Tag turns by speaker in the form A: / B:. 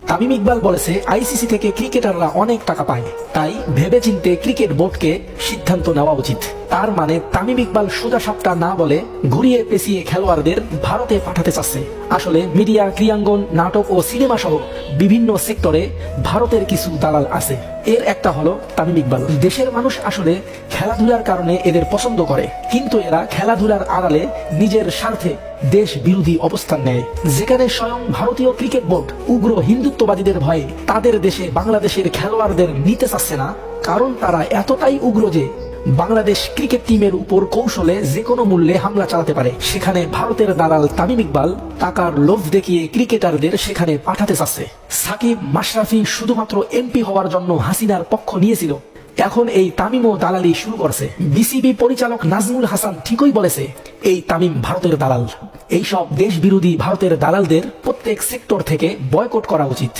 A: তামিম ইকবাল বলেছে আইসিসি থেকে ক্রিকেটাররা অনেক টাকা পায়, তাই ভেবেচিন্তে ক্রিকেট বোর্ডকে সিদ্ধান্ত নেওয়া উচিত। তার মানে তামিম ইকবাল সোজা সাপটা না বলে ঘুরিয়ে পেঁচিয়ে খেলোয়াড়দের ভারতে পাঠাতে চাচ্ছে। আসলে মিডিয়া, ক্রীড়াঙ্গন, নাটক ও সিনেমা সহ বিভিন্ন সেক্টরে ভারতের কিছু দালাল আছে। এর একটা হলো তামিম ইকবাল। দেশের মানুষ আসলে খেলাধুলার কারণে এদের পছন্দ করে, কিন্তু এরা খেলাধুলার আড়ালে নিজের স্বার্থে দেশ বিরোধী অবস্থান নেয়। যেখানে স্বয়ং ভারতীয় ক্রিকেট বোর্ড উগ্র হিন্দুত্ববাদীদের ভয়ে তাদের দেশে বাংলাদেশের খেলোয়াড়দের নিতে চাচ্ছে না, কারণ তারা এতটাই উগ্র যে বাংলাদেশ ক্রিকেট টিমের উপর কৌশলে যে কোনো মূল্যে হামলা চালাতে পারে। সেখানে ভারতের দালাল তামিম ইকবাল টাকার লোভ দেখিয়ে ক্রিকেটারদের সেখানে পাঠাতে চাচ্ছে। সাকিব, মাশরাফি শুধুমাত্র এমপি হওয়ার জন্য হাসিনার পক্ষ নিয়েছিল, এখন এই তামিমও দালালি শুরু করছে। বিসিবি পরিচালক নাজমুল হাসান ঠিকই বলেছে, এই তামিম ভারতের দালাল। এইসব দেশ বিরোধী ভারতের দালালদের প্রত্যেক সেক্টর থেকে বয়কট করা উচিত।